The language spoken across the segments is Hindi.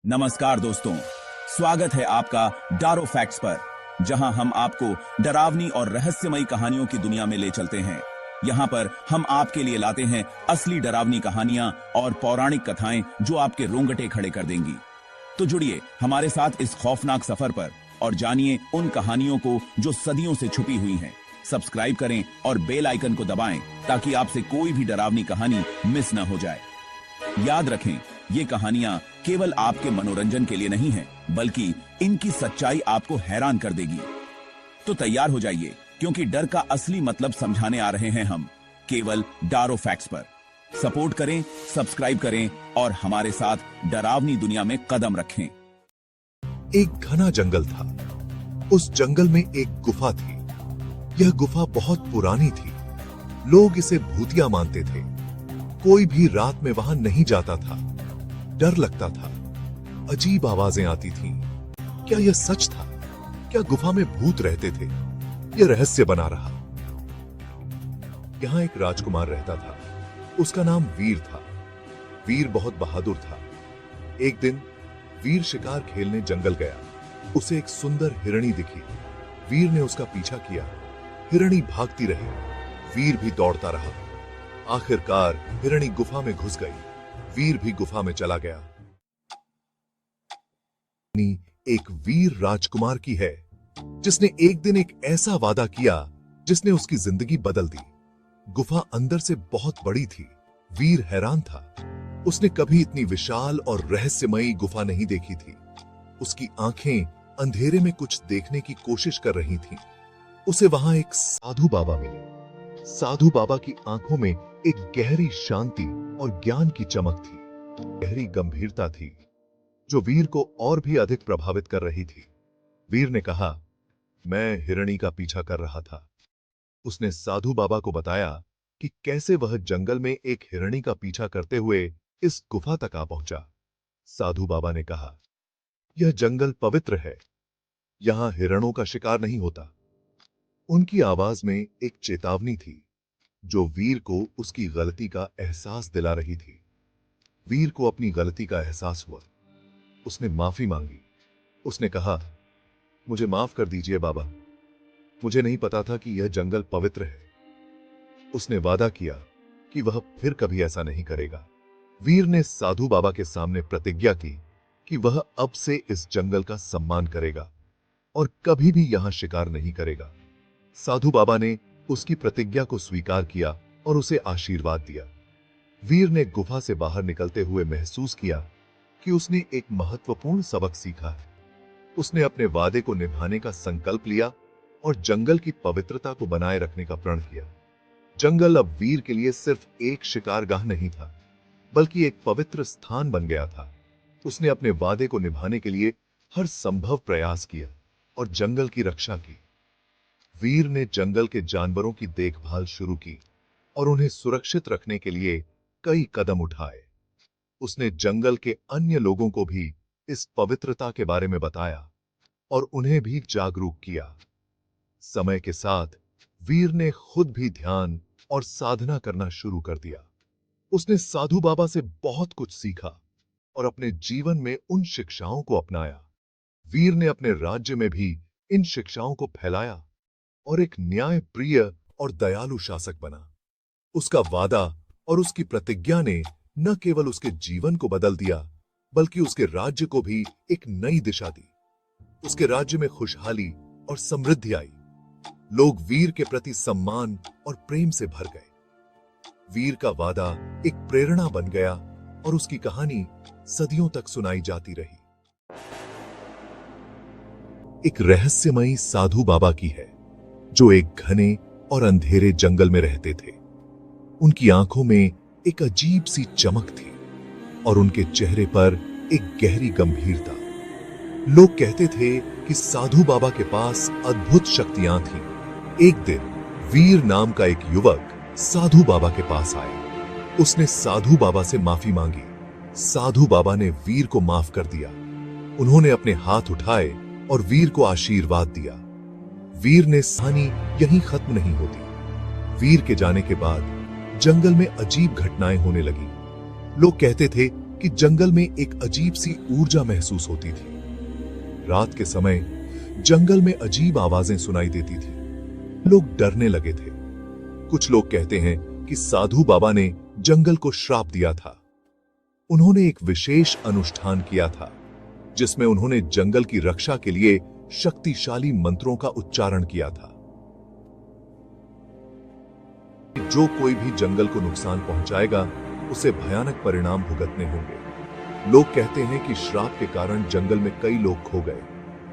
नमस्कार दोस्तों, स्वागत है आपका डारो फैक्ट्स पर, जहां हम आपको डरावनी और रहस्यमयी कहानियों की दुनिया में ले चलते हैं। यहां पर हम आपके लिए लाते हैं असली डरावनी कहानियां और पौराणिक कथाएं जो आपके रोंगटे खड़े कर देंगी। तो जुड़िए हमारे साथ इस खौफनाक सफर पर और जानिए उन कहानियों को जो सदियों से छुपी हुई हैं। सब्सक्राइब करें और बेल आइकन को दबाएं ताकि आपसे कोई भी डरावनी कहानी मिस न हो जाए। याद रखें, ये कहानियां केवल आपके मनोरंजन के लिए नहीं हैं, बल्कि इनकी सच्चाई आपको हैरान कर देगी। तो तैयार हो जाइए, क्योंकि डर का असली मतलब समझाने आ रहे हैं हम, केवल डारो फैक्ट्स पर। सपोर्ट करें, सब्सक्राइब करें और हमारे साथ डरावनी दुनिया में कदम रखें। एक घना जंगल था। उस जंगल में एक गुफा थी। यह गुफा बहुत पुरानी थी। लोग इसे भूतिया मानते थे। कोई भी रात में वहां नहीं जाता था। डर लगता था। अजीब आवाजें आती थीं। क्या यह सच था? क्या गुफा में भूत रहते थे? यह रहस्य बना रहा। यहां एक राजकुमार रहता था। उसका नाम वीर था। वीर बहुत बहादुर था। एक दिन वीर शिकार खेलने जंगल गया। उसे एक सुंदर हिरणी दिखी। वीर ने उसका पीछा किया। हिरणी भागती रही। वीर भी दौड़ता रहा। आखिरकार हिरणी गुफा में घुस गई। वीर भी गुफा में चला गया। एक वीर राजकुमार की है, जिसने एक दिन एक ऐसा वादा किया जिसने उसकी जिंदगी बदल दी। गुफा अंदर से बहुत बड़ी थी। वीर हैरान था। उसने कभी इतनी विशाल और रहस्यमयी गुफा नहीं देखी थी। उसकी आंखें अंधेरे में कुछ देखने की कोशिश कर रही थीं। उसे वहां एक साधु बाबा मिले। साधु बाबा की आंखों में एक गहरी शांति और ज्ञान की चमक थी। गहरी गंभीरता थी जो वीर को और भी अधिक प्रभावित कर रही थी। वीर ने कहा, मैं हिरणी का पीछा कर रहा था। उसने साधु बाबा को बताया कि कैसे वह जंगल में एक हिरणी का पीछा करते हुए इस गुफा तक आ पहुंचा। साधु बाबा ने कहा, यह जंगल पवित्र है। यहां हिरणों का शिकार नहीं होता। उनकी आवाज में एक चेतावनी थी जो वीर को उसकी गलती का एहसास दिला रही थी। वीर को अपनी गलती का एहसास हुआ। उसने माफी मांगी। उसने कहा, मुझे माफ कर दीजिए बाबा। मुझे नहीं पता था कि यह जंगल पवित्र है। उसने वादा किया कि वह फिर कभी ऐसा नहीं करेगा। वीर ने साधु बाबा के सामने प्रतिज्ञा की कि वह अब से इस जंगल का सम्मान करेगा और कभी भी यहां शिकार नहीं करेगा। साधु बाबा ने उसकी प्रतिज्ञा को स्वीकार किया और उसे आशीर्वाद दिया। वीर ने गुफा से बाहर निकलते हुए महसूस किया कि उसने एक महत्वपूर्ण सबक सीखा है। उसने अपने वादे को निभाने का संकल्प लिया और जंगल की पवित्रता को बनाए रखने का प्रण किया। जंगल अब वीर के लिए सिर्फ एक शिकारगाह नहीं था, बल्कि एक पवित्र स्थान बन गया था। उसने अपने वादे को निभाने के लिए हर संभव प्रयास किया और जंगल की रक्षा की। वीर ने जंगल के जानवरों की देखभाल शुरू की और उन्हें सुरक्षित रखने के लिए कई कदम उठाए। उसने जंगल के अन्य लोगों को भी इस पवित्रता के बारे में बताया और उन्हें भी जागरूक किया। समय के साथ वीर ने खुद भी ध्यान और साधना करना शुरू कर दिया। उसने साधु बाबा से बहुत कुछ सीखा और अपने जीवन में उन शिक्षाओं को अपनाया। वीर ने अपने राज्य में भी इन शिक्षाओं को फैलाया और एक न्याय प्रिय और दयालु शासक बना। उसका वादा और उसकी प्रतिज्ञा ने न केवल उसके जीवन को बदल दिया, बल्कि उसके राज्य को भी एक नई दिशा दी। उसके राज्य में खुशहाली और समृद्धि आई। लोग वीर के प्रति सम्मान और प्रेम से भर गए। वीर का वादा एक प्रेरणा बन गया और उसकी कहानी सदियों तक सुनाई जाती रही। एक रहस्यमयी साधु बाबा की है, जो एक घने और अंधेरे जंगल में रहते थे। उनकी आंखों में एक अजीब सी चमक थी और उनके चेहरे पर एक गहरी गंभीरता। लोग कहते थे कि साधु बाबा के पास अद्भुत शक्तियां थीं। एक दिन वीर नाम का एक युवक साधु बाबा के पास आया। उसने साधु बाबा से माफी मांगी। साधु बाबा ने वीर को माफ कर दिया। उन्होंने अपने हाथ उठाए और वीर को आशीर्वाद दिया। वीर ने कहानी यहीं खत्म नहीं होती। वीर के जाने के बाद जंगल में अजीब घटनाएं होने लगी। लोग कहते थे कि जंगल में एक अजीब सी ऊर्जा महसूस होती थी। रात के समय जंगल में अजीब आवाजें सुनाई देती थी। लोग डरने लगे थे। कुछ लोग कहते हैं कि साधु बाबा ने जंगल को श्राप दिया था। उन्होंने एक विशेष अनुष्ठान किया था जिसमें उन्होंने जंगल की रक्षा के लिए शक्तिशाली मंत्रों का उच्चारण किया था। जो कोई भी जंगल को नुकसान पहुंचाएगा उसे भयानक परिणाम भुगतने होंगे। लोग कहते हैं कि श्राप के कारण जंगल में कई लोग खो गए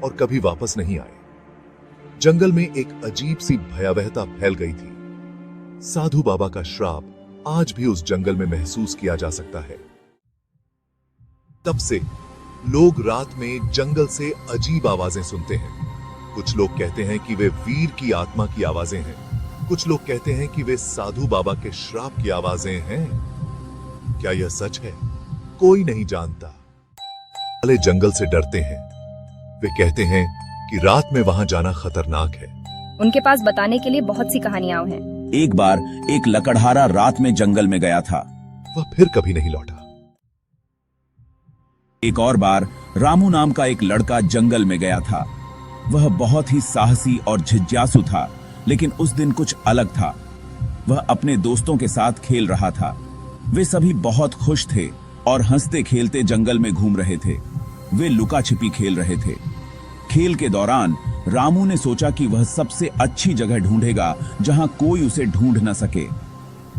और कभी वापस नहीं आए। जंगल में एक अजीब सी भयावहता फैल गई थी। साधु बाबा का श्राप आज भी उस जंगल में महसूस किया जा सकता है। तब से लोग रात में जंगल से अजीब आवाजें सुनते हैं। कुछ लोग कहते हैं कि वे वीर की आत्मा की आवाजें हैं। कुछ लोग कहते हैं कि वे साधु बाबा के श्राप की आवाजें हैं। क्या यह सच है? कोई नहीं जानता। वाले जंगल से डरते हैं। वे कहते हैं कि रात में वहां जाना खतरनाक है। उनके पास बताने के लिए बहुत सी कहानियां हैं। एक बार एक लकड़हारा रात में जंगल में गया था। वह फिर कभी नहीं लौटा। एक और बार रामू नाम का एक लड़का जंगल में गया था। वह बहुत ही साहसी और जिज्ञासु था, लेकिन उस दिन कुछ अलग था। वह अपने दोस्तों के साथ खेल रहा था। वे सभी बहुत खुश थे और हंसते खेलते जंगल में घूम रहे थे। वे लुका छिपी खेल रहे थे। खेल के दौरान रामू ने सोचा कि वह सबसे अच्छी जगह ढूंढेगा जहां कोई उसे ढूंढ न सके।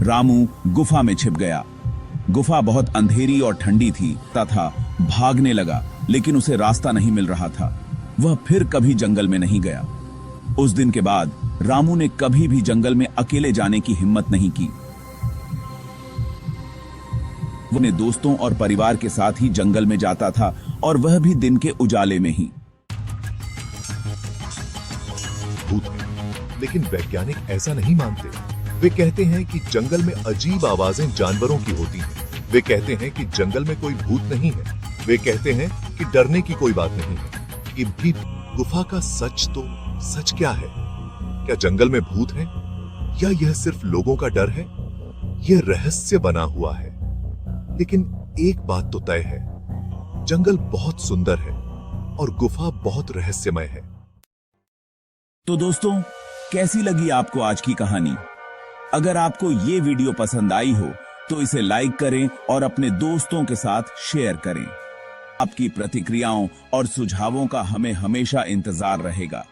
रामू गुफा में छिप गया। गुफा बहुत अंधेरी और ठंडी थी तथा भागने लगा, लेकिन उसे रास्ता नहीं मिल रहा था। वह फिर कभी जंगल में नहीं गया। उस दिन के बाद रामू ने कभी भी जंगल में अकेले जाने की हिम्मत नहीं की। वो अपने दोस्तों और परिवार के साथ ही जंगल में जाता था, और वह भी दिन के उजाले में ही। भूत है, लेकिन वैज्ञानिक ऐसा नहीं मानते। वे कहते हैं कि जंगल में अजीब आवाजें जानवरों की होती हैं। वे कहते हैं कि जंगल में कोई भूत नहीं है। वे कहते हैं कि डरने की कोई बात नहीं है। कि भी गुफा का सच तो सच क्या है? क्या जंगल में भूत है या यह सिर्फ लोगों का डर है? यह रहस्य बना हुआ है। लेकिन एक बात तो तय है, जंगल बहुत सुंदर है और गुफा बहुत रहस्यमय है। तो दोस्तों, कैसी लगी आपको आज की कहानी? अगर आपको ये वीडियो पसंद आई हो तो इसे लाइक करें और अपने दोस्तों के साथ शेयर करें। आपकी प्रतिक्रियाओं और सुझावों का हमें हमेशा इंतजार रहेगा।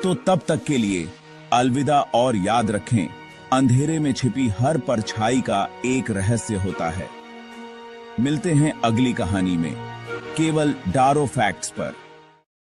तो तब तक के लिए अलविदा, और याद रखें, अंधेरे में छिपी हर परछाई का एक रहस्य होता है। मिलते हैं अगली कहानी में, केवल डारो फैक्ट्स पर।